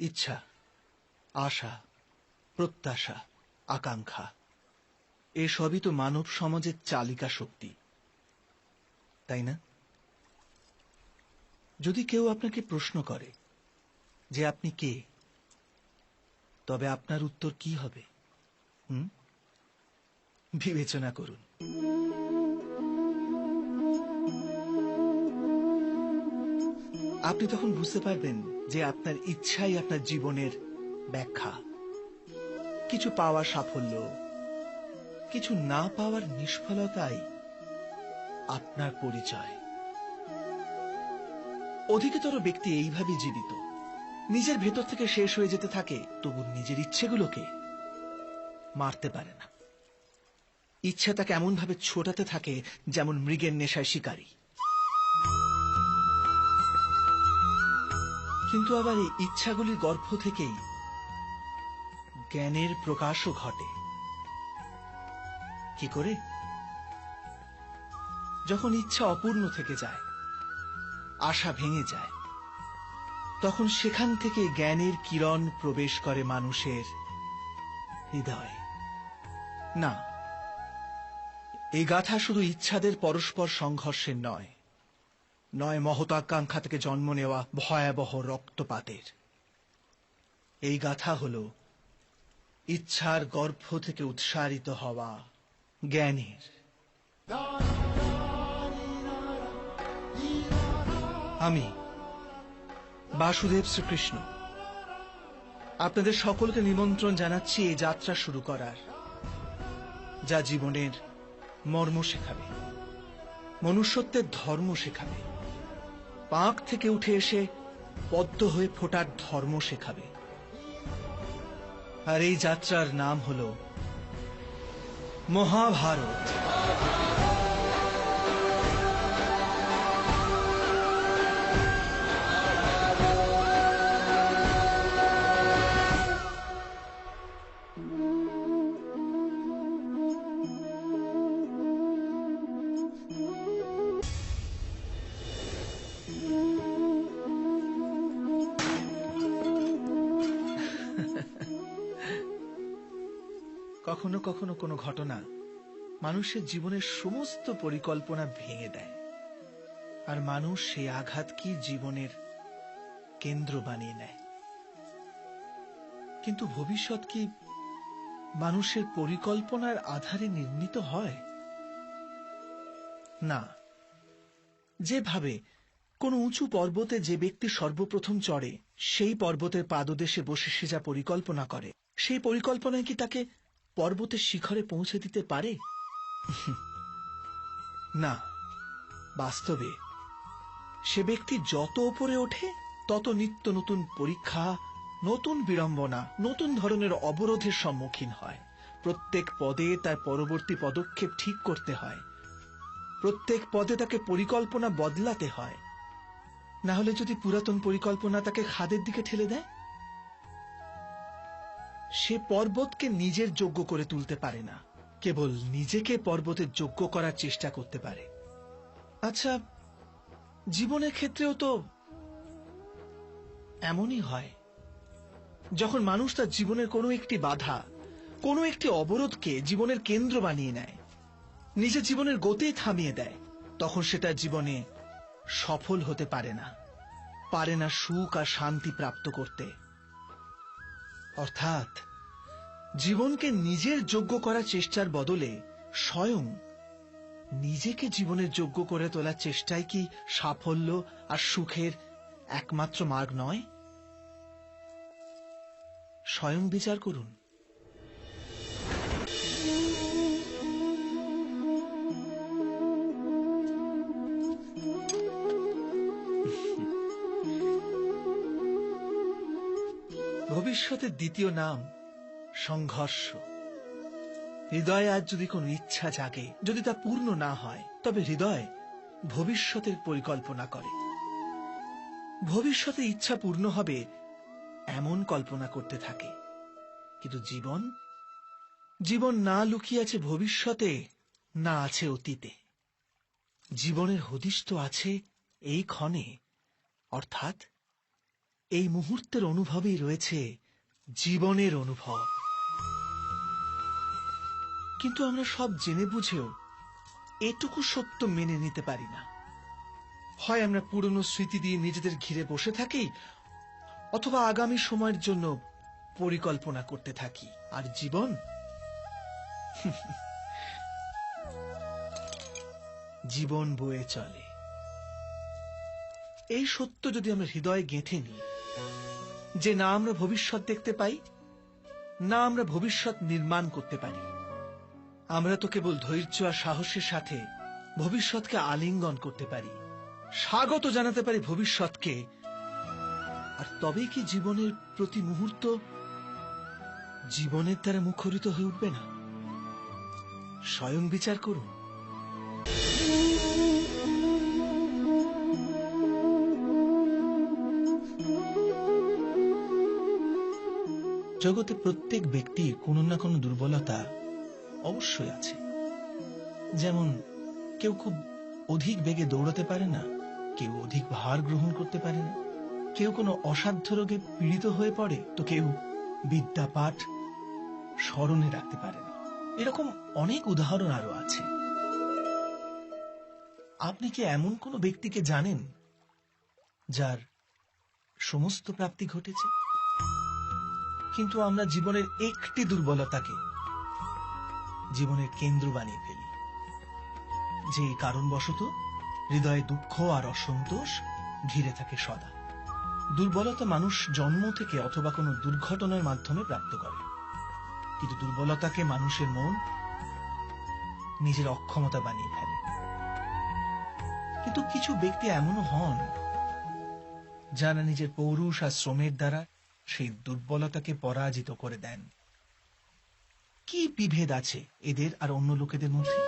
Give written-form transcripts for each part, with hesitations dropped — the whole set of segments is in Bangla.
ইচ্ছা, আশা, প্রত্যাশা, আকাঙ্ক্ষা এসবই তো মানব সমাজের চালিকা শক্তি, তাই না? যদি কেউ আপনাকে প্রশ্ন করে যে আপনি কে, তবে আপনার উত্তর কি হবে? বিবেচনা করুন। আপনি তখন বুঝতে পারবেন যে আপনার ইচ্ছাই আপনার জীবনের ব্যাখ্যা। কিছু পাওয়ার সাফল্য, কিছু না পাওয়ার নিষ্ফলতাই আপনার পরিচয়। অধিকতর ব্যক্তি এইভাবে জীবিত, নিজের ভেতর থেকে শেষ হয়ে যেতে থাকে, তবু নিজের ইচ্ছেগুলোকে মারতে পারে না। ইচ্ছা তাকে এমন ভাবে ছোটাতে থাকে যেমন মৃগের নেশায় শিকারী। কিন্তু আবার এই ইচ্ছাগুলির গর্ভ থেকেই জ্ঞানের প্রকাশও ঘটে। কি করে? যখন ইচ্ছা অপূর্ণ থেকে যায়, আশা ভেঙে যায়, তখন সেখান থেকে জ্ঞানের কিরণ প্রবেশ করে মানুষের হৃদয়ে। না, এই গাথা শুধু ইচ্ছাদের পরস্পর সংঘর্ষের নয়, নয় মহতাকাঙ্ক্ষা থেকে জন্ম নেওয়া ভয়াবহ রক্তপাতের। এই গাথা হল ইচ্ছার গর্ভ থেকে উৎসারিত হওয়া জ্ঞানের। আমি বাসুদেব শ্রীকৃষ্ণ আপনাদের সকলকে নিমন্ত্রণ জানাচ্ছি এই যাত্রা শুরু করার, যা জীবনের মর্ম শেখাবে, মনুষ্যত্বের ধর্ম শেখাবে, পাঁক থেকে উঠে এসে পদ্ম হয়ে ফোটার ধর্ম শেখাবে। আর এই যাত্রার নাম হল মহাভারত। কখনো কখনো কোনো ঘটনা মানুষের জীবনের সমস্ত পরিকল্পনা ভেঙে দেয়, আর মানুষ সেই আঘাতকে জীবনের কেন্দ্র বানিয়ে নেয়। কিন্তু ভবিষ্যৎ কি মানুষের পরিকল্পনার আধারে নির্মিত হয়? না। যেভাবে কোন উঁচু পর্বতে যে ব্যক্তি সর্বপ্রথম চড়ে, সেই পর্বতের পাদদেশে বসে সে যা পরিকল্পনা করে, সেই পরিকল্পনায় কি তাকে পর্বতের শিখরে পৌঁছে দিতে পারে? না। বাস্তবে সে ব্যক্তি যত উপরে ওঠে, তত নিত্য নতুন পরীক্ষা, নতুন বিড়ম্বনা, নতুন ধরনের অবরোধের সম্মুখীন হয়। প্রত্যেক পদে তার পরবর্তী পদক্ষেপ ঠিক করতে হয়, প্রত্যেক পদে তাকে পরিকল্পনা বদলাতে হয়। না হলে যদি পুরাতন পরিকল্পনা তাকে খাদের দিকে ঠেলে দেয়, সে পর্বতকে নিজের যোগ্য করে তুলতে পারে না, কেবল নিজেকে পর্বতের যোগ্য করার চেষ্টা করতে পারে। আচ্ছা, জীবনের ক্ষেত্রেও তো এমনই হয়। যখন মানুষ তার জীবনের কোনো একটি বাধা, কোনো একটি অবরোধকে জীবনের কেন্দ্র বানিয়ে নেয়, নিজের জীবনের গতি থামিয়ে দেয়, তখন সে তার জীবনে সফল হতে পারে না, পারে না সুখ আর শান্তি প্রাপ্ত করতে। অর্থাৎ জীবনকে নিজের যোগ্য করার চেষ্টার বদলে স্বয়ং নিজেকে জীবনের যোগ্য করে তোলার চেষ্টাই কি সাফল্য আর সুখের একমাত্র মার্গ নয়? স্বয়ং বিচার করুন। ভবিষ্যতের দ্বিতীয় নাম সংঘর্ষ। হৃদয়ে আজ যদি কোনো ইচ্ছা জাগে, যদি তা পূর্ণ না হয়, তবে হৃদয় ভবিষ্যতের পরিকল্পনা করে। ভবিষ্যতে ইচ্ছা পূর্ণ হবে এমন কল্পনা করতে থাকে। কিন্তু জীবন না লুকিয়ে আছে ভবিষ্যতে, না আছে অতীতে। জীবনের হদিশ তো আছে এই ক্ষণে, অর্থাৎ এই মুহূর্তের অনুভবেই রয়েছে জীবনের অনুভব। কিন্তু আমরা সব জেনে বুঝেও এটুকু সত্য মেনে নিতে পারি না। হয় আমরা পুরনো স্মৃতি দিয়ে নিজেদের ঘিরে বসে থাকি, অথবা আগামী সময়ের জন্য পরিকল্পনা করতে থাকি। আর জীবন জীবন বয়ে চলে। এই সত্য যদি আমরা হৃদয়ে গেঁথে নিই যে না আমরা ভবিষ্যৎ দেখতে পাই, না আমরা ভবিষ্যৎ নির্মাণ করতে পারি, আমরা তো কেবল ধৈর্য আর সাহসের সাথে ভবিষ্যৎকে আলিঙ্গন করতে পারি, স্বাগত জানাতে পারি ভবিষ্যৎকে। আর তবেই কি জীবনের প্রতি মুহূর্ত জীবনের দ্বারা মুখরিত হয়ে উঠবে না? স্বয়ং বিচার করুন। জগতে প্রত্যেক ব্যক্তির কোনো না কোনো দুর্বলতা অবশ্যই আছে। যেমন কেউ খুব অধিক বেগে দৌড়াতে পারে না, কেউ অধিক ভার গ্রহণ করতে পারে না, কেউ কোনো অসাধ্য রোগে পীড়িত হয়ে পড়ে, তো কেউ বিদ্যা পাঠ স্মরণে রাখতে পারে না। এরকম অনেক উদাহরণ আরো আছে। আপনি কি এমন কোন ব্যক্তিকে জানেন যার সমস্ত প্রাপ্তি ঘটেছে? কিন্তু আমরা জীবনের একটি দুর্বলতাকে জীবনের কেন্দ্র বানিয়ে ফেলি, যে কারণবশত হৃদয়ে দুঃখ আর অসন্তোষ ঘিরে থাকে সদা। দুর্বলতা মানুষ জন্ম থেকে অথবা কোনো দুর্ঘটনার মাধ্যমে প্রাপ্ত করে, কিন্তু দুর্বলতাকে মানুষের মন নিজের অক্ষমতা বানিয়ে ফেলে। কিন্তু কিছু ব্যক্তি এমনও হন যারা নিজের পৌরুষ আর শ্রমের দ্বারা সেই দুর্বলতাকে পরাজিত করে দেন। কি বিভেদ আছে এদের আর অন্য লোকেদের মধ্যে?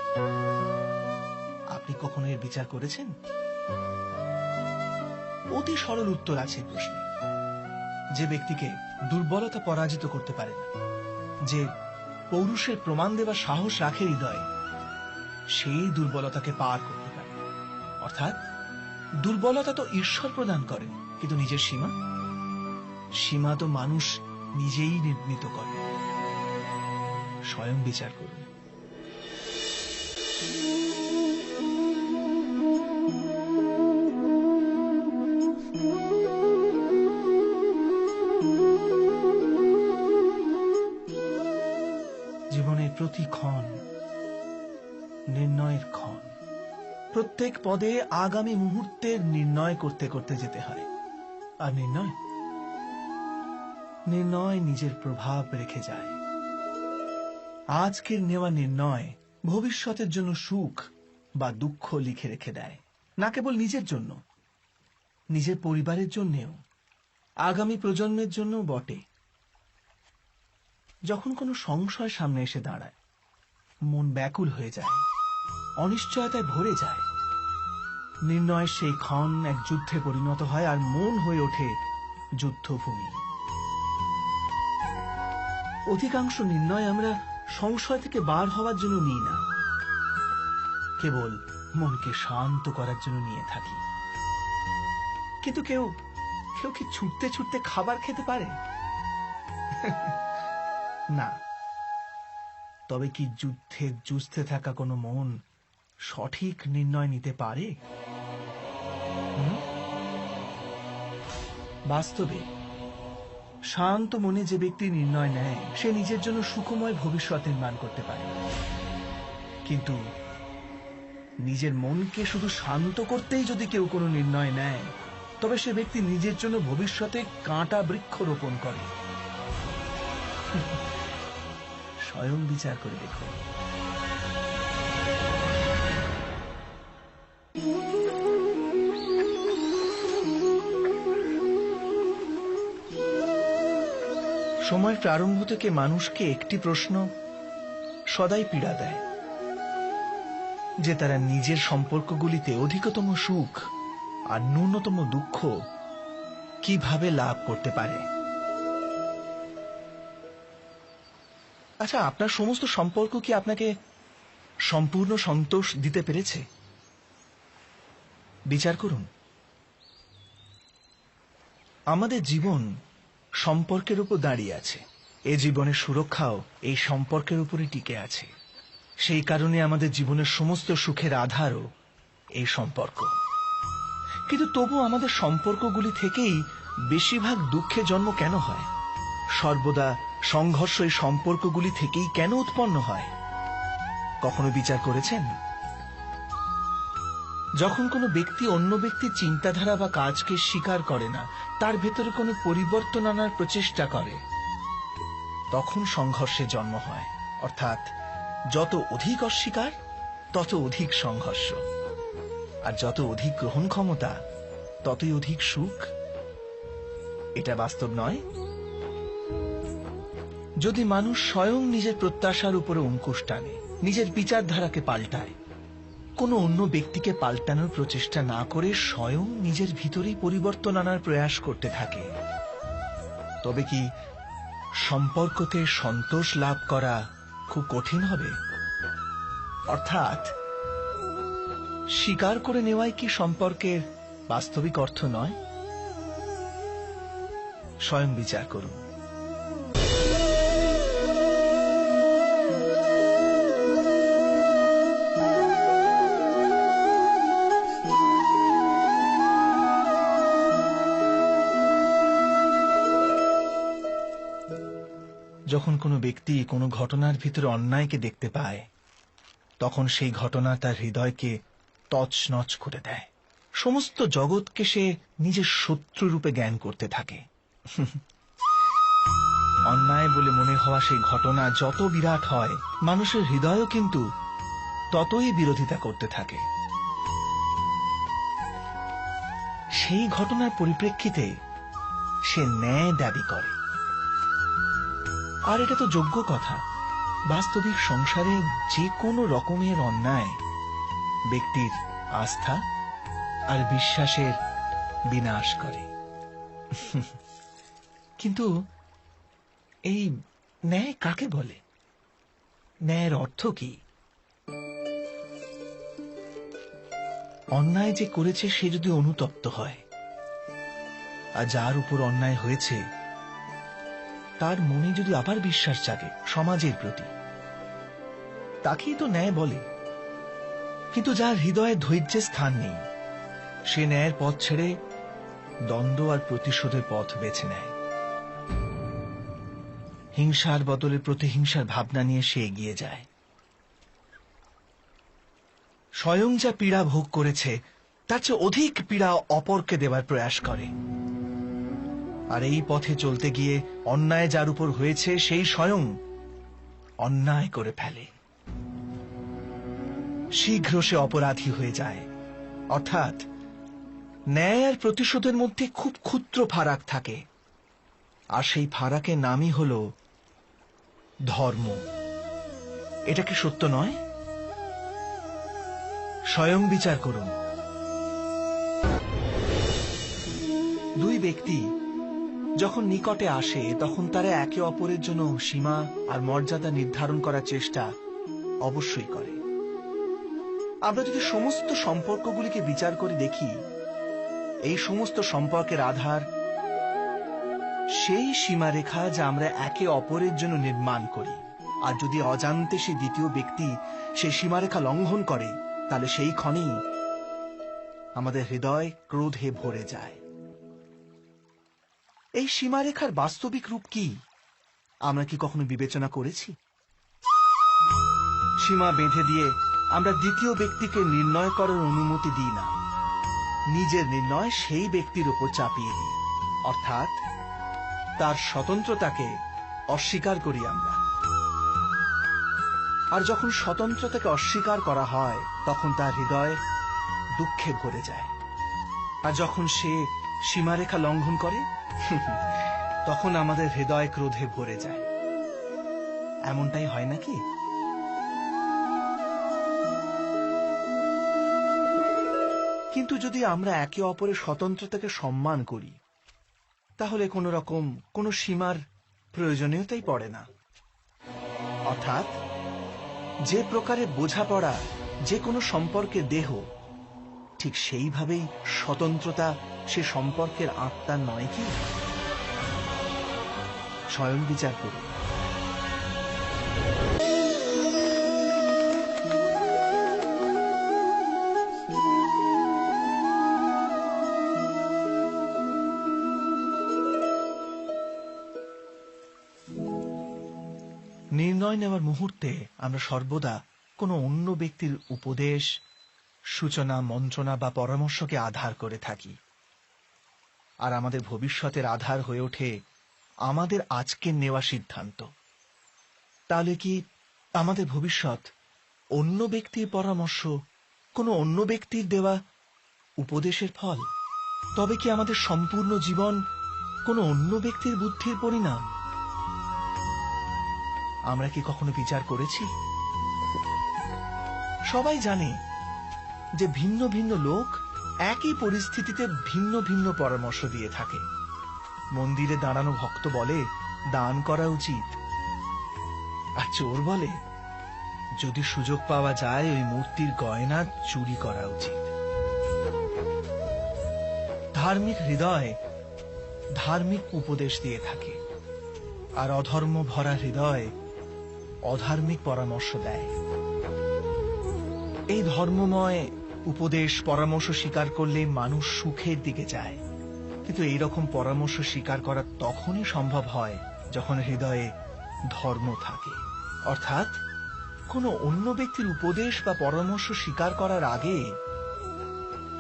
আপনি কখনো এর বিচার করেছেন? অতি সরল উত্তর আছে প্রশ্নে। যে ব্যক্তিকে দুর্বলতা পরাজিত করতে পারে না, যে পৌরুষের প্রমাণ দেবার সাহস রাখে হৃদয়ে, সেই দুর্বলতাকে পার করতে পারে। অর্থাৎ দুর্বলতা তো ঈশ্বর প্রদান করেন, কিন্তু নিজের সীমা তো মানুষ নিজেই নির্মিত করে। স্বয়ং বিচার করুন। জীবনের প্রতি ক্ষণ নির্ণয়ের ক্ষণ। প্রত্যেক পদে আগামী মুহূর্তের নির্ণয় করতে করতে যেতে হয়। আর নির্ণয় নিজের প্রভাব রেখে যায়। আজকের নেওয়া নির্ণয় ভবিষ্যতের জন্য সুখ বা দুঃখ লিখে রেখে দেয়। না কেবল নিজের জন্য, নিজের পরিবারের জন্যেও, আগামী প্রজন্মের জন্য বটে। যখন কোনো সংশয় সামনে এসে দাঁড়ায়, মন ব্যাকুল হয়ে যায়, অনিশ্চয়তায় ভরে যায়। নির্ণয়ের সেই ক্ষণ এক যুদ্ধে পরিণত হয়, আর মন হয়ে ওঠে যুদ্ধভূমি। অধিকাংশ নির্ণয় আমরা সংশয় থেকে বার হওয়ার জন্য নিই না, কেবল মনকে শান্ত করার জন্য নিয়ে থাকি। কিন্তু কেউ কি ছুটতে ছুটতে খাবার খেতে পারে? না। তবে কি যুদ্ধে যুঝতে থাকা কোনো মন সঠিক নির্ণয় নিতে পারে? বাস্তবে শান্ত মনে যে ব্যক্তি নির্ণয় নেয়, সে নিজের জন্য সুখময় ভবিষ্যৎ নির্মাণ করতে পারে। কিন্তু নিজের মনকে শুধু শান্ত করতেই যদি কেউ কোনো নির্ণয় নেয়, তবে সে ব্যক্তি নিজের জন্য ভবিষ্যতে কাঁটা বৃক্ষ রোপণ করে। স্বয়ং বিচার করে দেখুন। সময়ের প্রারম্ভ থেকে মানুষকে একটি প্রশ্ন সদাই পীড়া দেয়, যে তারা নিজের সম্পর্কগুলিতে অধিকতম সুখ আর ন্যূনতম দুঃখ কিভাবে লাভ করতে পারে। আচ্ছা, আপনার সমস্ত সম্পর্ক কি আপনাকে সম্পূর্ণ সন্তোষ দিতে পেরেছে? বিচার করুন। আমাদের জীবন সম্পর্কের উপর দাঁড়িয়ে আছে। এ জীবনের সুরক্ষাও এই সম্পর্কের উপরই টিকে আছে। সেই কারণে আমাদের জীবনের সমস্ত সুখের আধারও এই সম্পর্ক। কিন্তু তবু আমাদের সম্পর্কগুলি থেকেই বেশিরভাগ দুঃখের জন্ম কেন হয়? সর্বদা সংঘর্ষ এই সম্পর্কগুলি থেকেই কেন উৎপন্ন হয়? কখনো বিচার করেছেন? যখন কোনো ব্যক্তি অন্য ব্যক্তির চিন্তাধারা বা কাজকে স্বীকার করে না, তার ভেতরে কোনো পরিবর্তন আনার প্রচেষ্টা করে, তখন সংঘর্ষের জন্ম হয়। অর্থাৎ যত অধিক অস্বীকার তত অধিক সংঘর্ষ, আর যত অধিক গ্রহণ ক্ষমতা ততই অধিক সুখ। এটা বাস্তব নয়? যদি মানুষ স্বয়ং নিজের প্রত্যাশার উপরে অঙ্কুশ টানে, নিজের বিচারধারাকে পাল্টায়, কোনো অন্য ব্যক্তিকে পাল্টানোর প্রচেষ্টা না করে স্বয়ং নিজের ভিতরেই পরিবর্তন আনার প্রয়াস করতে থাকে, তবে কি সম্পর্কতে সন্তোষ লাভ করা খুব কঠিন হবে? অর্থাৎ স্বীকার করে নেওয়াই কি সম্পর্কের বাস্তবিক অর্থ নয়? স্বয়ং বিচার করুন। যখন কোনো ব্যক্তি কোনো ঘটনার ভিতরে অন্যায়কে দেখতে পায়, তখন সেই ঘটনা তার হৃদয়কে তছনছ করে দেয়। সমস্ত জগৎকে সে নিজের শত্রু রূপে জ্ঞান করতে থাকে। অন্যায় বলে মনে হওয়া সেই ঘটনা যত বিরাট হয়, মানুষের হৃদয়ও কিন্তু ততই বিরোধিতা করতে থাকে। সেই ঘটনার পরিপ্রেক্ষিতে সে ন্যায় দাবি করে। আর এটা তো যোগ্য কথা। বাস্তবিক সংসারে যে কোনো রকমের অন্যায় ব্যক্তির আস্থা আর বিশ্বাসের বিনাশ করে। কিন্তু এই ন্যায় কাকে বলে? ন্যায়ের অর্থ কি? অন্যায় যে করেছে সে যদি অনুতপ্ত হয়, আর যার উপর অন্যায় হয়েছে তার মনে যদি আবার বিশ্বাস জাগে সমাজের প্রতি, তাকেই তো ন্যায় বলে। কিন্তু যার হৃদয়ে ধৈর্যের স্থান নেই, সে ন্যায়ের পথ ছেড়ে দ্বন্দ্ব আর প্রতিশোধের পথ বেছে নেয়। হিংসার বদলে প্রতিহিংসার ভাবনা নিয়ে সে এগিয়ে যায়। স্বয়ং যা পীড়া ভোগ করেছে তার চেয়ে অধিক পীড়া অপরকে দেবার প্রয়াস করে। আর এই পথে চলতে গিয়ে অন্যায় যার উপর হয়েছে সেই স্বয়ং অন্যায় করে ফেলে। শীঘ্র সে অপরাধী হয়ে যায়। অর্থাৎ ন্যায় আর প্রতিশোধের মধ্যে খুব ক্ষুদ্র ফারাক থাকে, আর সেই ফারাকের নামই হল ধর্ম। এটা কি সত্য নয়? স্বয়ং বিচার করুন। দুই ব্যক্তি যখন নিকটে আসে তখন তারা একে অপরের জন্য সীমা আর মর্যাদা নির্ধারণ করার চেষ্টা অবশ্যই করে। আমরা যদি সমস্ত সম্পর্কগুলিকে বিচার করে দেখি, এই সমস্ত সম্পর্কের আধার সেই সীমারেখা যা আমরা একে অপরের জন্য নির্মাণ করি। আর যদি অজান্তে সে দ্বিতীয় ব্যক্তি সেই সীমারেখা লঙ্ঘন করে, তাহলে সেই ক্ষণেই আমাদের হৃদয় ক্রোধে ভরে যায়। এই সীমারেখার বাস্তবিক রূপ কি আমরা কি কখনো বিবেচনা করেছি? সীমা বেঁধে দিয়ে আমরা দ্বিতীয় ব্যক্তিকে নির্ণয় করার অনুমতি দিই না, নিজের নির্ণয় সেই ব্যক্তির উপর চাপিয়ে দিই। অর্থাৎ তার স্বতন্ত্রতাকে অস্বীকার করি আমরা। আর যখন স্বতন্ত্রতাকে অস্বীকার করা হয় তখন তার হৃদয় দুঃখে ভরে যায়। আর যখন সে সীমারেখা লঙ্ঘন করে তখন আমাদের হৃদয় ক্রোধে ভরে যায়। এমনটাই হয় নাকি? কিন্তু যদি আমরা একে অপরের স্বতন্ত্রতাকে সম্মান করি, তাহলে কোন রকম কোন সীমার প্রয়োজনীয়তাই পড়ে না। অর্থাৎ যে প্রকারে বোঝাপড়া যে কোনো সম্পর্কের দেহ, ঠিক সেইভাবেই স্বতন্ত্রতা সে সম্পর্কের আত্মা নয় কি? স্বয়ং বিচার করুন। নির্ণয় নেওয়ার মুহূর্তে আমরা সর্বদা কোনো অন্য ব্যক্তির উপদেশ, সূচনা, মন্ত্রণা বা পরামর্শকে আধার করে থাকি, আর আমাদের ভবিষ্যতের আধার হয়ে ওঠে আমাদের আজকের নেওয়া সিদ্ধান্ত। তাহলে কি আমাদের ভবিষ্যৎ অন্য ব্যক্তির পরামর্শ, কোনো অন্য ব্যক্তির দেওয়া উপদেশের ফল? তবে কি আমাদের সম্পূর্ণ জীবন কোনো অন্য ব্যক্তির বুদ্ধির পরিণাম? আমরা কি কখনো বিচার করেছি? সবাই জানে যে ভিন্ন ভিন্ন লোক একই পরিস্থিতিতে ভিন্ন ভিন্ন পরামর্শ দিয়ে থাকে। মন্দিরে দাঁড়ানো ভক্ত বলে দান করা উচিত, আর চোর বলে যদি সুযোগ পাওয়া যায় ওই মূর্তির গয়না চুরি করা উচিত। ধার্মিক হৃদয় ধার্মিক উপদেশ দিয়ে থাকে, আর অধর্ম ভরা হৃদয় অধার্মিক পরামর্শ দেয়। এই ধর্মময় উপদেশ পরামর্শ স্বীকার করলে মানুষ সুখের দিকে যায়, কিন্তু এইরকম পরামর্শ স্বীকার করা তখনই সম্ভব হয় যখন হৃদয়ে ধর্ম থাকে। অর্থাৎ কোনো অন্য ব্যক্তির উপদেশ বা পরামর্শ স্বীকার করার আগে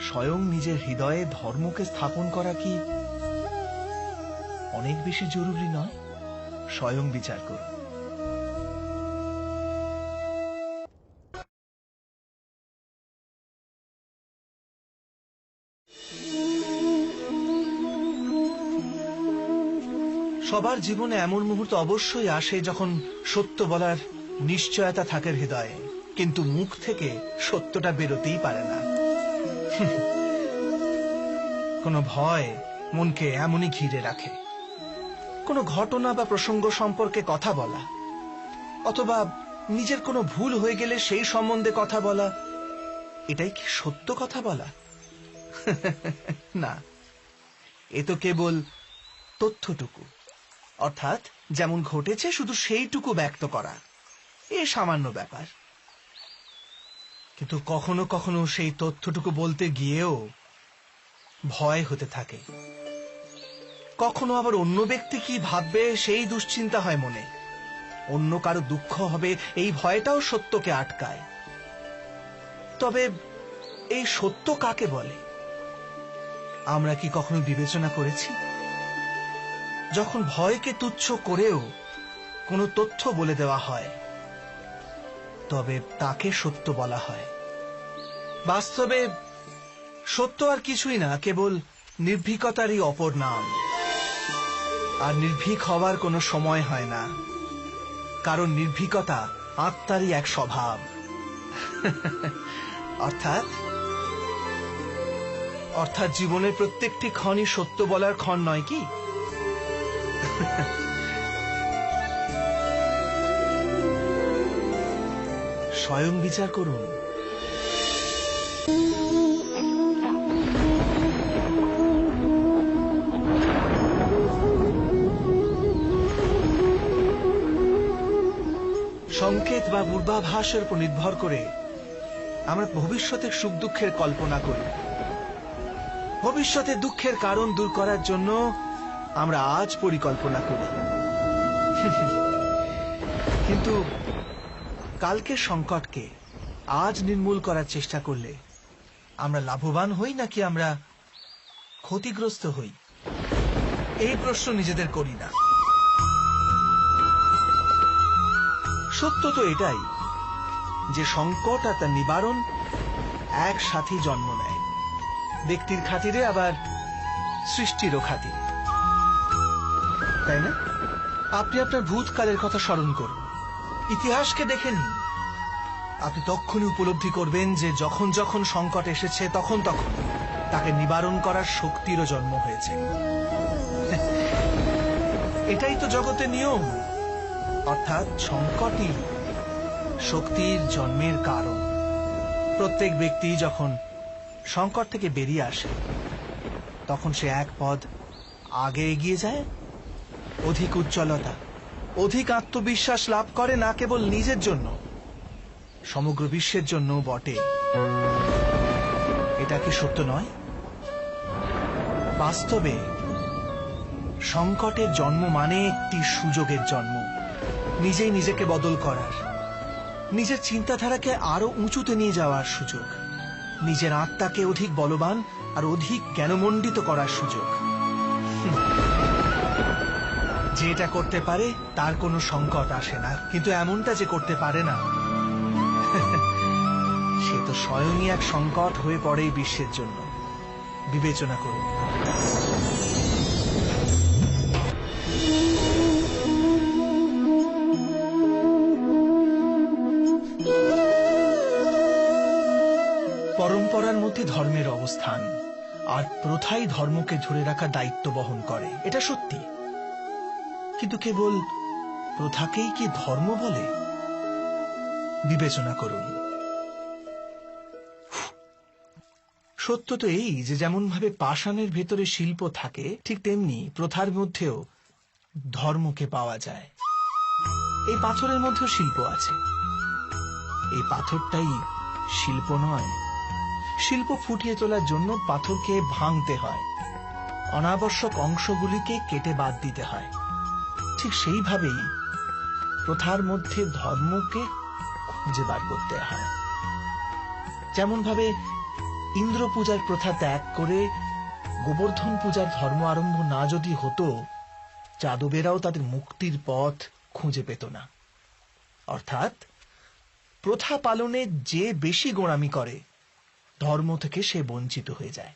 স্বয়ং নিজের হৃদয়ে ধর্মকে স্থাপন করা কি অনেক বেশি জরুরি নয়? স্বয়ং বিচার করুন। সবার জীবনে এমন মুহূর্ত অবশ্যই আসে যখন সত্য বলার নিশ্চয়তা থাকে হৃদয়ে, কিন্তু মুখ থেকে সত্যটা বেরোতেই পারে না। কোনো ভয় মনকে এমনই ঘিরে রাখে। কোনো ঘটনা বা প্রসঙ্গ সম্পর্কে কথা বলা, অথবা নিজের কোনো ভুল হয়ে গেলে সেই সম্বন্ধে কথা বলা, এটাই কি সত্য কথা বলা? না, এ তো কেবল তথ্যটুকু, অর্থাৎ যেমন ঘটেছে শুধু সেইটুকু ব্যক্ত করা, এ সামান্য ব্যাপার। কিন্তু কখনো কখনো সেই তথ্যটুকু বলতে গিয়েও ভয় হতে থাকে। কখনো আবার অন্য ব্যক্তি কি ভাববে সেই দুশ্চিন্তা হয় মনে। অন্য কারো দুঃখ হবে এই ভয়টাও সত্যকে আটকায়। তবে এই সত্য কাকে বলে আমরা কি কখনো বিবেচনা করেছি? যখন ভয়কে তুচ্ছ করেও কোনো তথ্য বলে দেওয়া হয়, তবে তাকে সত্য বলা হয়। বাস্তবে সত্য আর কিছুই না, কেবল নির্ভীকতারই অপর নাম। আর নির্ভীক হওয়ার কোনো সময় হয় না, কারণ নির্ভীকতা আত্মারই এক স্বভাব। অর্থাৎ জীবনের প্রত্যেকটি ক্ষণই সত্য বলার ক্ষণ নয় কি? স্বয়ং বিচার করুন। সংকেত বা পূর্বাভাসের উপর নির্ভর করে আমরা ভবিষ্যতের সুখ দুঃখের কল্পনা করি। ভবিষ্যতের দুঃখের কারণ দূর করার জন্য আমরা আজ পরিকল্পনা করি। কিন্তু কালকের সংকটকে আজ নির্মূল করার চেষ্টা করলে আমরা লাভবান হই নাকি আমরা ক্ষতিগ্রস্ত হই, এই প্রশ্ন নিজেদের করি না। সত্য তো এটাই যে সংকট আর তার নিবারণ একসাথে জন্ম নেয়, ব্যক্তির খাতিরে আবার সৃষ্টিরও খাতিরে, তাই না? আপনি আপনার ভূতকালের কথা স্মরণ করুন, ইতিহাসকে দেখে নিন। আপনি তখনই উপলব্ধি করবেন যে যখন যখন সংকট এসেছে তখন তখন তাকে নিবারণ করার শক্তিরও জন্ম হয়েছে। এটাই তো জগতের নিয়ম। অর্থাৎ সংকটই শক্তির জন্মের কারণ। প্রত্যেক ব্যক্তি যখন সংকট থেকে বেরিয়ে আসে, তখন সে এক পদ আগে এগিয়ে যায়, অধিক উজ্জ্বলতা, অধিক আত্মবিশ্বাস লাভ করে, না কেবল নিজের জন্য, সমগ্র বিশ্বের জন্য বটে। এটা কি সত্য নয়? বাস্তবে সংকটের জন্ম মানে একটি সুযোগের জন্ম, নিজেই নিজেকে বদল করার, নিজের চিন্তাধারাকে আরো উঁচুতে নিয়ে যাওয়ার সুযোগ, নিজের আত্মাকে অধিক বলবান আর অধিক জ্ঞানমণ্ডিত করার সুযোগ। যে এটা করতে পারে তার কোনো সংকট আসে না, কিন্তু এমনটা যে করতে পারে না সে তো স্বয়ংই এক সংকট হয়ে পড়ে এই বিশ্বের জন্য। বিবেচনা করুন। পরম্পরার মধ্যে ধর্মের অবস্থান, আর প্রথাই ধর্মকে ধরে রাখার দায়িত্ব বহন করে, এটা সত্যি। কিন্তু কেবল প্রথাকেই কি ধর্ম বলে? বিবেচনা করুন। সত্য তো এই যে যেমন ভাবে পাষাণের ভেতরে শিল্প থাকে, ঠিক তেমনি প্রথার মধ্যেও ধর্মকে পাওয়া যায়। এই পাথরের মধ্যেও শিল্প আছে। এই পাথরটাই শিল্প নয়। শিল্প ফুটিয়ে তোলার জন্য পাথরকে ভাঙতে হয়, অনাবশ্যক অংশগুলিকে কেটে বাদ দিতে হয়। ঠিক সেইভাবেই প্রথার মধ্যে ধর্মকে খুঁজে বার করতে হয়। যেমন ভাবে ইন্দ্র পূজার প্রথা ত্যাগ করে গোবর্ধন পূজার ধর্ম আরম্ভ না যদি হতো, যাদবেরাও তাদের মুক্তির পথ খুঁজে পেত না। অর্থাৎ প্রথা পালনে যে বেশি গোঁড়ামি করে, ধর্ম থেকে সে বঞ্চিত হয়ে যায়।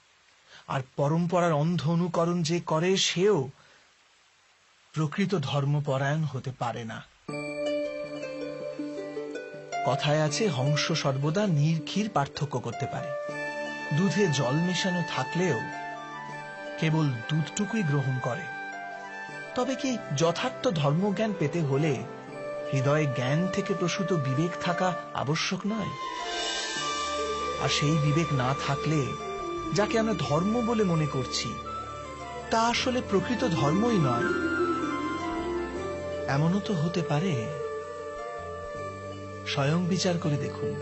আর পরম্পরার অন্ধ অনুকরণ যে করে, সেও প্রকৃত ধর্মপরায়ণ হতে পারে না। কথায় আছে, হংস সর্বদা নীর ক্ষীর পার্থক্য করতে পারে। দুধে জল মেশানো থাকলেও কেবল দুধটুকুই গ্রহণ করে। তবে কি যথার্থ ধর্মজ্ঞান পেতে হলে হৃদয়ে জ্ঞান থেকে প্রসূত বিবেক থাকা আবশ্যক নয়? আর সেই বিবেক না থাকলে যাকে আমরা ধর্ম বলে মনে করছি, তা আসলে প্রকৃত ধর্মই নয়। এমনও তো হতে পারে। স্বয়ং বিচার করে দেখুন।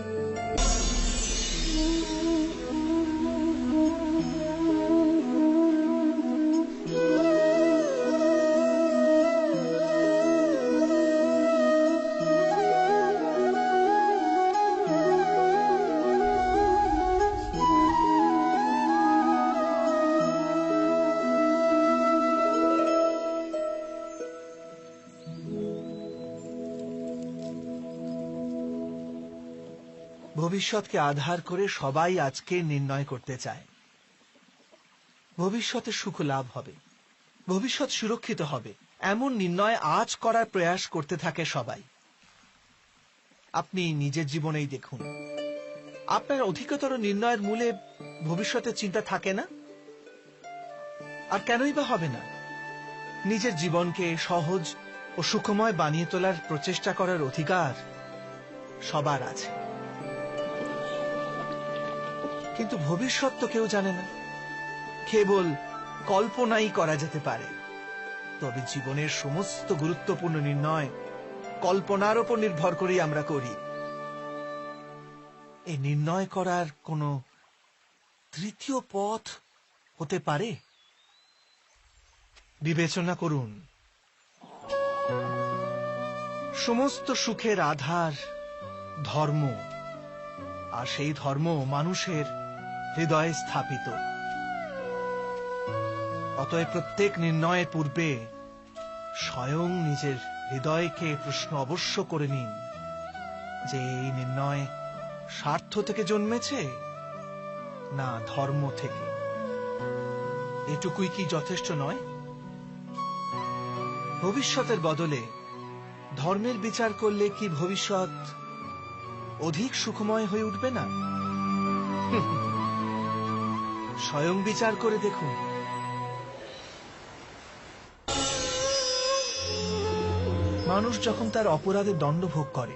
ভবিষ্যৎকে আধার করে সবাই আজকে নির্ণয় করতে চায়। ভবিষ্যতে সুখ লাভ হবে, ভবিষ্যৎ সুরক্ষিত হবে, এমন নির্ণয় আজ করার প্রয়াস করতে থাকে সবাই। আপনি নিজের জীবনেই দেখুন, আপনার অধিকতর নির্ণয়ের মূলে ভবিষ্যতের চিন্তা থাকে না। আর কেনই বা হবে না? নিজের জীবনকে সহজ ও সুখময় বানিয়ে তোলার প্রচেষ্টা করার অধিকার সবার আছে। কিন্তু ভবিষ্যৎ তো কেউ জানে না, কেবল কল্পনাই করা যেতে পারে। তবে জীবনের সমস্ত গুরুত্বপূর্ণ নির্ণয় কল্পনার উপর নির্ভর করেই আমরা করি। এই নির্ণয় করার কোনো তৃতীয় পথ হতে পারে? বিবেচনা করুন। সমস্ত সুখের আধার ধর্ম, আর সেই ধর্ম মানুষের হৃদয়ে স্থাপিত। অতএব প্রত্যেক নির্ণয়ের পূর্বে স্বয়ং নিজের হৃদয়কে প্রশ্ন অবশ্য করে নিন যে এই নির্ণয় স্বার্থ থেকে জন্মেছে না ধর্ম থেকে। এটুকুই কি যথেষ্ট নয়? ভবিষ্যতের বদলে ধর্মের বিচার করলে কি ভবিষ্যৎ অধিক সুখময় হয়ে উঠবে না? স্বয়ং বিচার করে দেখুন। মানুষ যখন তার অপরাধের দণ্ড ভোগ করে,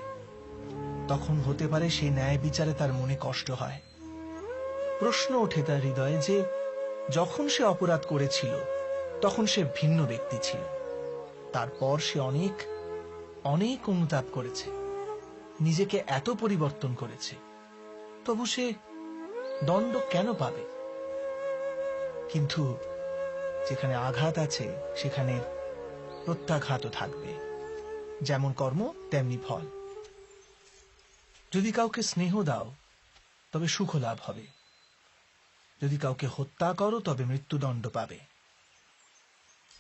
তখন হতে পারে সেই ন্যায় বিচারে তার মনে কষ্ট হয়। প্রশ্ন ওঠে তার হৃদয়ে যে যখন সে অপরাধ করেছিল তখন সে ভিন্ন ব্যক্তি ছিল, তারপর সে অনেক অনেক অনুতাপ করেছে, নিজেকে এত পরিবর্তন করেছে, তবু সে দণ্ড কেন পাবে? কিন্তু যেখানে আঘাত আছে সেখানে প্রত্যাঘাতও থাকবে, যেমন কর্ম তেমনি ফল। যদি কাউকে স্নেহ দাও তবে সুখ লাভ হবে, যদি কাউকে হত্যা করো তবে মৃত্যুদণ্ড পাবে।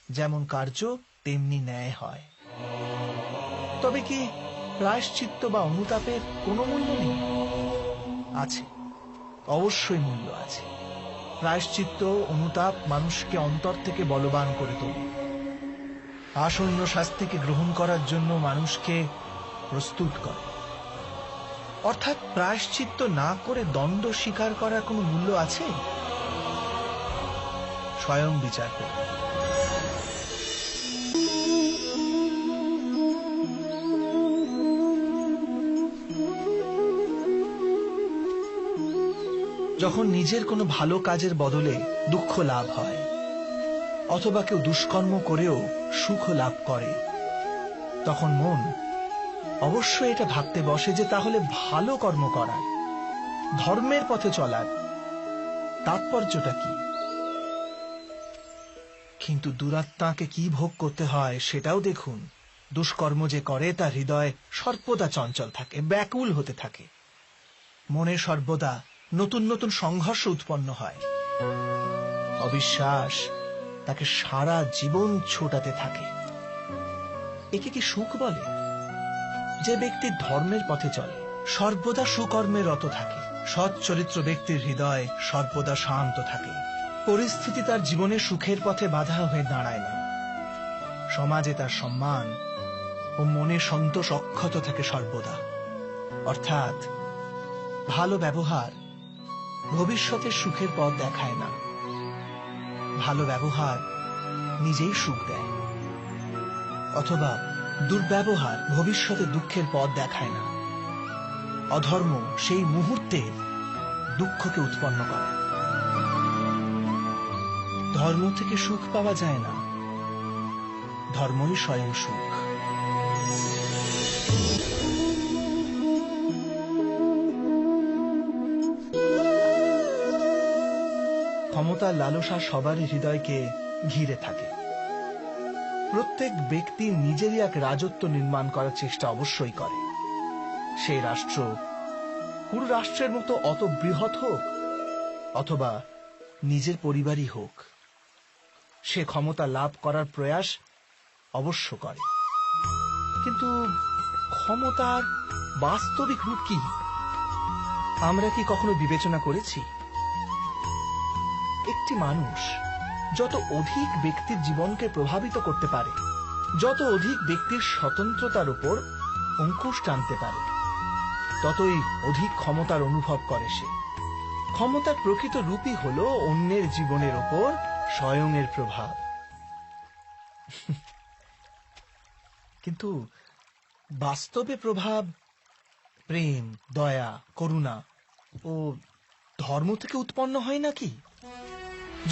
যেমন কার্য তেমনি ন্যায় হয়। তবে কি প্রায়শ্চিত্ত বা অনুতাপের কোনো মূল্য নেই? আছে, অবশ্যই মূল্য আছে। প্রায়শ্চিত্ত অনুতাপ মানুষকে অন্তর থেকে বলবান করে তোলে, আসন্ন শাস্তিকে গ্রহণ করার জন্য মানুষকে প্রস্তুত করে। অর্থাৎ প্রায়শ্চিত্ত না করে দণ্ড স্বীকার করার কোনো মূল্য আছে? স্বয়ং বিচার করুন। যখন নিজের কোনো ভালো কাজের বদলে দুঃখ লাভ হয়, অথবা কেউ দুষ্কর্ম করেও সুখ লাভ করে, তখন মন অবশ্যই এটা ভাবতে বসে যে তাহলে ভালো কর্ম করার, ধর্মের পথে চলার তাৎপর্যটা কি? কিন্তু দুরাত্মাকে কি ভোগ করতে হয় সেটাও দেখুন। দুষ্কর্ম যে করে তার হৃদয় সর্বদা চঞ্চল থাকে, ব্যাকুল হতে থাকে, মনে সর্বদা নতুন নতুন সংঘর্ষ উৎপন্ন হয়। অবিশ্বাস তাকে সারা জীবন ছোটাতে থাকে। একে কি সুখ বলে? যে ব্যক্তি ধর্মের পথে চলে, সর্বদা সুকর্মে রত থাকে, সৎ চরিত্র ব্যক্তির হৃদয় সর্বদা শান্ত থাকে। পরিস্থিতি তার জীবনে সুখের পথে বাধা হয়ে দাঁড়ায় না। সমাজে তার সম্মান ও মনে সন্তোষ অক্ষত থাকে সর্বদা। অর্থাৎ ভালো ব্যবহার ভবিষ্যতের সুখের পথ দেখায় না, ভালো ব্যবহার নিজেই সুখ দেয়। অথবা দুর্ব্যবহার ভবিষ্যতে দুঃখের পথ দেখায় না, অধর্ম সেই মুহূর্তে দুঃখকে উৎপন্ন করে। ধর্ম থেকে সুখ পাওয়া যায় না, ধর্মই স্বয়ং সুখ। ক্ষমতার লালসা সবারই হৃদয়কে ঘিরে থাকে। প্রত্যেক ব্যক্তি নিজেরই এক রাজত্ব নির্মাণ করার চেষ্টা অবশ্যই করে। সেই রাষ্ট্র পুরো রাষ্ট্রের মতো অত বৃহৎ হোক অথবা নিজের পরিবারই হোক, সে ক্ষমতা লাভ করার প্রয়াস অবশ্য করে। কিন্তু ক্ষমতার বাস্তবিক রূপ কি আমরা কি কখনো বিবেচনা করেছি? একটি মানুষ যত অধিক ব্যক্তির জীবনকে প্রভাবিত করতে পারে, যত অধিক ব্যক্তির স্বতন্ত্রতার উপর অঙ্কুশ টানতে পারে, ততই অধিক ক্ষমতার অনুভব করে সে। ক্ষমতার প্রকৃত রূপই হল অন্যের জীবনের ওপর স্বয়ংের প্রভাব। কিন্তু বাস্তবে প্রভাব প্রেম, দয়া, করুণা ও ধর্ম থেকে উৎপন্ন হয় নাকি?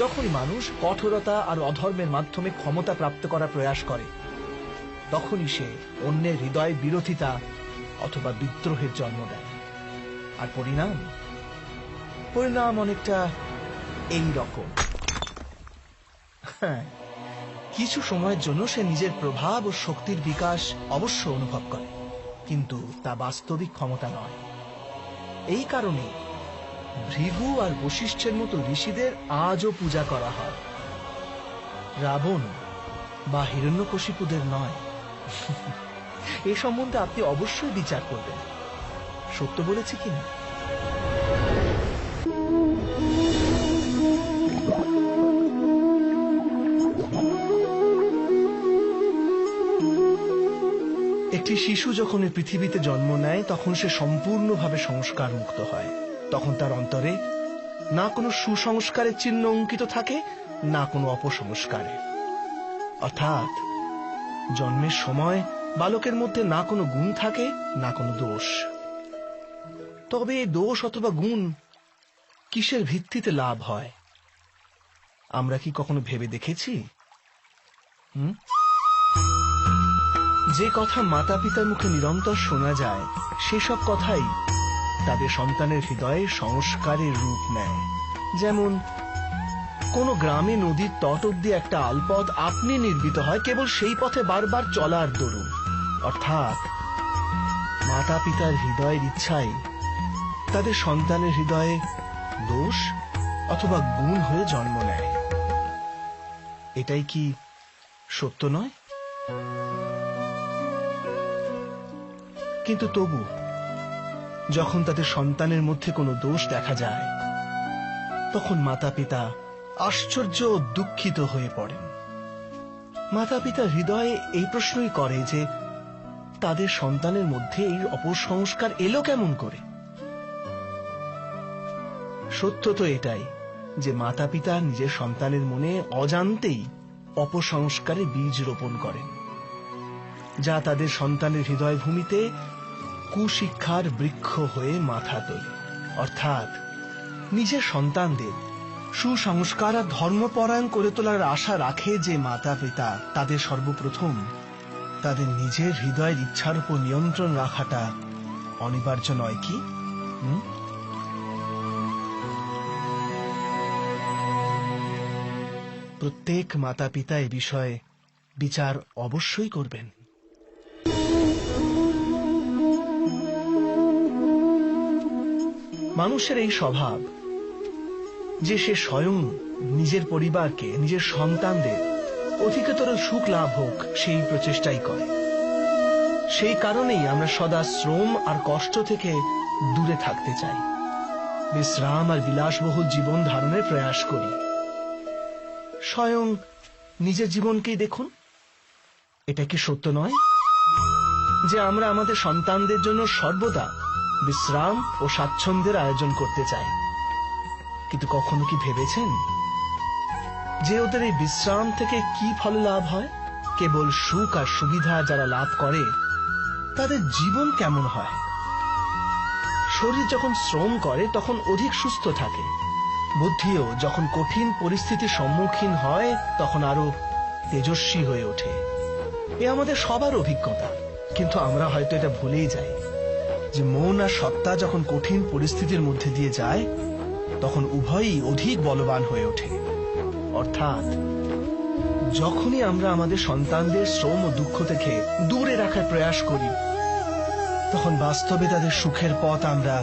যখন মানুষ কঠোরতা আর অধর্মের মাধ্যমে ক্ষমতা প্রাপ্ত করার প্রয়াস করে, তখনই সে অন্যের হৃদয় বিরোধিতা অথবা বিদ্রোহের জন্ম দেয়। আর পরিণাম অনেকটা এই রকম। হ্যাঁ, কিছু সময়ের জন্য সে নিজের প্রভাব ও শক্তির বিকাশ অবশ্য অনুভব করে, কিন্তু তা বাস্তবিক ক্ষমতা নয়। এই কারণে ভৃগু আর বশিষ্ঠের মতো ঋষিদের আজও পূজা করা হয়, রাবণ বা হিরণ্যকশিপুদের নয়। এ সম্বন্ধে আপনি অবশ্যই বিচার করবেন, সত্য বলেছি কিনা। একটি শিশু যখন এই পৃথিবীতে জন্ম নেয় তখন সে সম্পূর্ণভাবে সংস্কার মুক্ত হয়। তখন তার অন্তরে না কোনো সুসংস্কারের চিহ্ন অঙ্কিত থাকে, না কোনো অপসংস্কারের। অর্থাৎ জন্মের সময় বালকের মধ্যে না কোনো গুণ থাকে, না কোনো দোষ। তবে এই দোষ অথবা গুণ কিসের ভিত্তিতে লাভ হয় আমরা কি কখনো ভেবে দেখেছি? যে কথা মাতা পিতার মুখে নিরন্তর শোনা যায় সেসব কথাই তাদের সন্তানের হৃদয়ে সংস্কারের রূপ নেয়। যেমন কোন গ্রামে নদীর তট অব্দি একটা আলপথ আপনি নির্মিত হয় কেবল সেই পথে বারবার চলার দরুন। অর্থাৎ মাতা পিতার হৃদয়ের ইচ্ছাই তাদের সন্তানের হৃদয়ে দোষ অথবা গুণ হয়ে জন্ম নেয়। এটাই কি সত্য নয়? কিন্তু তবু যখন তাদের সন্তানের মধ্যে কোনো দোষ দেখা যায় তখন মাতা পিতা আশ্চর্য ও দুঃখিত হয়ে পড়েন। মাতা পিতা হৃদয়ে এই প্রশ্নই করে যে তাদের সন্তানের মধ্যে এই অপসংস্কার এলো কেমন করে। সত্য তো এটাই যে মাতা পিতা নিজের সন্তানের মনে অজান্তেই অপসংস্কারে বীজ রোপণ করেন, যা তাদের সন্তানের হৃদয় ভূমিতে কুশিক্ষার বৃক্ষ হয়ে মাথা তোলে। অর্থাৎ নিজের সন্তানদের সুসংস্কার আর ধর্মপরায়ণ করে তোলার আশা রাখে যে মাতা পিতা, তাদের সর্বপ্রথম তাদের নিজের হৃদয়ের ইচ্ছার উপর নিয়ন্ত্রণ রাখাটা অনিবার্য নয় কি? প্রত্যেক মাতা পিতা এ বিষয়ে বিচার অবশ্যই করবেন। মানুষের এই স্বভাব যে সে স্বয়ং নিজের পরিবারকে, নিজের সন্তানদের অধিকতর সুখ লাভ হোক সেই প্রচেষ্টাই করে। সেই কারণেই আমরা সদা শ্রম আর কষ্ট থেকে দূরে থাকতে চাই, বিশ্রাম আর বিলাসবহুল জীবন ধারণের প্রয়াস করি। স্বয়ং নিজের জীবনকেই দেখুন। এটা কি সত্য নয় যে আমরা আমাদের সন্তানদের জন্য সর্বদা বিশ্রাম ও স্বাচ্ছন্দ্যের আয়োজন করতে চাই? কিন্তু কখনো কি ভেবেছেন যে ওদের এই বিশ্রাম থেকে কি ফল লাভ হয়? কেবল সুখ আর সুবিধা যারা লাভ করে তাদের জীবন কেমন হয়? শরীর যখন শ্রম করে তখন অধিক সুস্থ থাকে, বুদ্ধিও যখন কঠিন পরিস্থিতির সম্মুখীন হয় তখন আরো তেজস্বী হয়ে ওঠে। এ আমাদের সবার অভিজ্ঞতা, কিন্তু আমরা হয়তো এটা ভুলেই যাই যে মন আর সত্তা যখন কঠিন পরিস্থিতির মধ্যে দিয়ে যায় তখন উভয়ই অধিক বলবান হয়ে ওঠে। অর্থাৎ যখনই আমরা আমাদের সন্তানদের শ্রম ও দুঃখ থেকে দূরে রাখার প্রয়াস করি তখন বাস্তবে তাদের সুখের পথ আমরা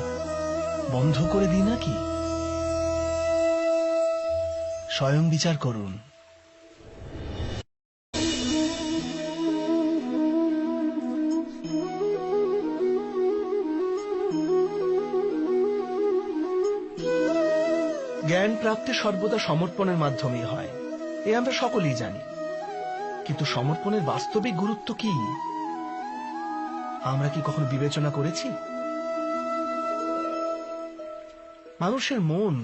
বন্ধ করে দিই নাকি? স্বয়ং বিচার করুন। জ্ঞান প্রাপ্তি সর্বদা সমর্পণের মাধ্যমেই হয়, এ আমরা সকলেই জানি। কিন্তু সমর্পণের বাস্তবিক গুরুত্ব কি আমরা কি কখনো বিবেচনা করেছি? মানুষের মন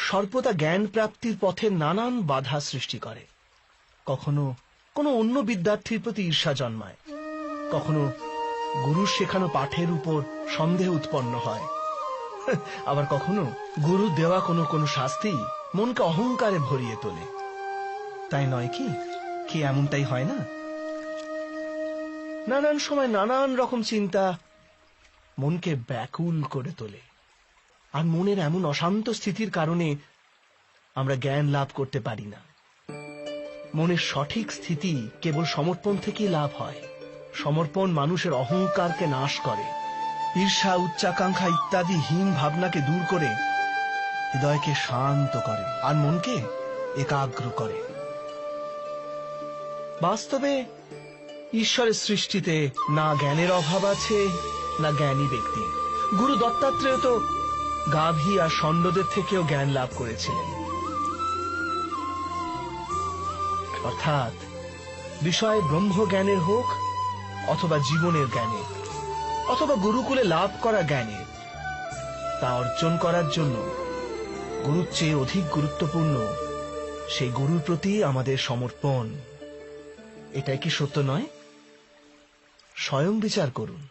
সর্বদা জ্ঞান প্রাপ্তির পথে নানান বাধা সৃষ্টি করে। কখনো কোনো অন্য বিদ্যার্থীর প্রতি ঈর্ষা জন্মায়, কখনো গুরুর শেখানো পাঠের উপর সন্দেহ উৎপন্ন হয়, আবার কখনো গুরু দেওয়া কোনো শাস্তি মনকে অহংকারে ভরিয়ে তোলে। তাই নয় কি? কি এমনটাই হয় না? নানান সময় নানান রকম চিন্তা মনকে ব্যাকুল করে তোলে, আর মনের এমন অশান্ত স্থিতির কারণে আমরা জ্ঞান লাভ করতে পারি না। মনের সঠিক স্থিতি কেবল সমর্পণ থেকেই লাভ হয়। সমর্পণ মানুষের অহংকারকে নাশ করে, ঈর্ষা, উচ্চাকাঙ্ক্ষা ইত্যাদি হীন ভাবনাকে দূর করে হৃদয়কে শান্ত করে আর মনকে একাগ্র করে। বাস্তবে ঈশ্বরের সৃষ্টিতে না জ্ঞানের অভাব আছে না জ্ঞানী ব্যক্তি। গুরু দত্তাত্রেয় তো গাভী আর ষণ্ডদের থেকেও জ্ঞান লাভ করেছিলেন। অর্থাৎ বিষয় ব্রহ্ম জ্ঞানের হোক অথবা জীবনের জ্ঞানের অথবা গুরুকুলে লাভ করা জ্ঞানের, তা অর্জন করার জন্য গুরুর চেয়ে অধিক গুরুত্বপূর্ণ সেই গুরুর প্রতি আমাদের সমর্পণ। এটাই কি সত্য নয়? স্বয়ং বিচার করুন।